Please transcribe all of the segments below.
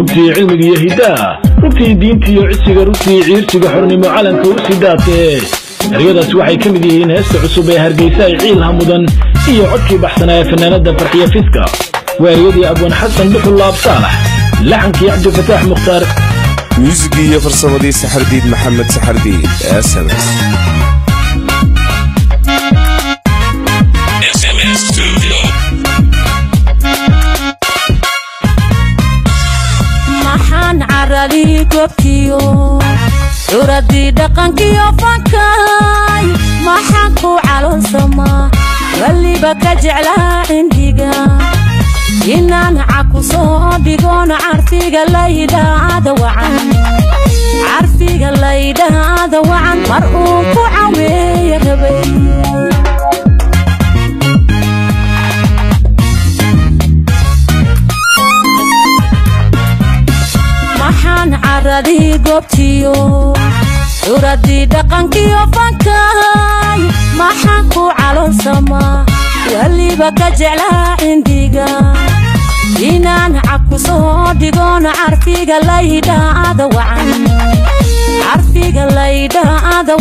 ركتي علمك يهدا ركتي دينتي وعسيق ركتي عيرسيق حرنمو علنك وسيداتي رياضة waxay kamid yihiin heesta cusub ee Hargeysa ay ciilha mudan iyo codkii baxsanaa fanaanada Farxiya Fiska weeriyadii Abwan Xasan Duxulaab Saalax laxankii Cabdi Fataax Mukhtaar muusigiyo farsamadii Saxardiid Maxamed Saxardiid SMS Studio maxaan caradi gobkiyo uradii dhaqankiyo fankay maxaan ku caloosama waliba ka jeclaa indiga inaan caku soo dhigoon carfiga laydaada wacan mar uu ku caweeyo rabay maxaan caradi gobtiyo uradii dhaqankiyo fankay maxaan ku caloosama waliba ka jeclaa indiga inaan caku soo dhigoon carfiga laydaada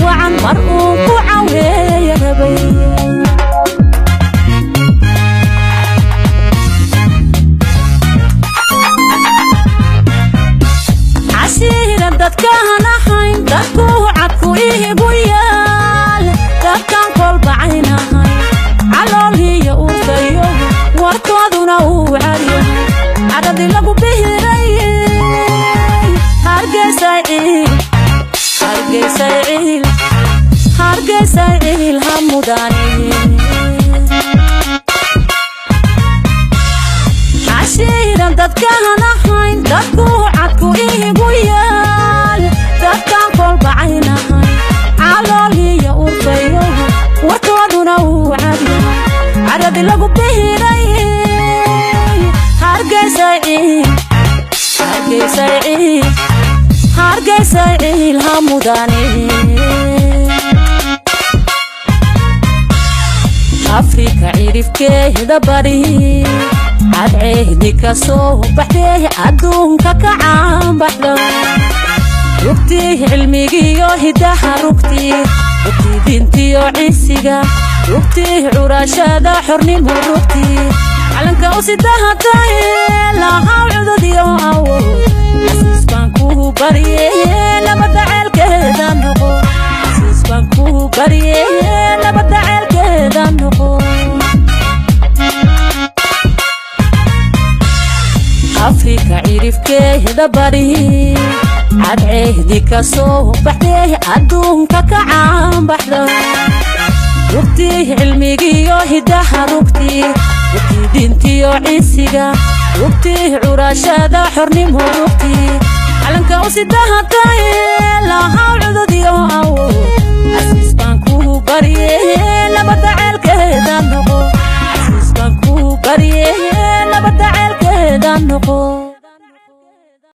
wacan mar uu ku caweeyo rabay عسيرا dadkaan ahayn dadku cadku iigu yaal dadkaan kol bacaynahay calooliyo urdayo warkooduna uu cariyo caradi lagu bihiray Hargeysa ciil hamudani عسيرا dadkaan ahayn dadku cadku iigu yaal dadkaan kol bacaynahay calooliyo urdayo warkooduna uu cariyo caradi lagu bihiray Hargeysa ciil hamudani Afrika cirifkeeda bari cadceedi ka soo baxday adduunka ka caanbaxda rugtii cilmigiyo hidaha rugtii diintiyo cisiga rugtii curashada xornimo rugtii calanka u sidahatay lahaa cudadiyo awood xasiis baan ku bariyay nabada ceelkeeda noqo Afrika cirifkeeda bari cadceedi ka soo baxday adduunka ka caanbaxda rugtii cilmigiyo hidaha rugtii diintiyo cisiga rugtii curashada xornimo rugtii calanka u sidahatay lahaa cudadiyo awood xasiis baan ku bariyay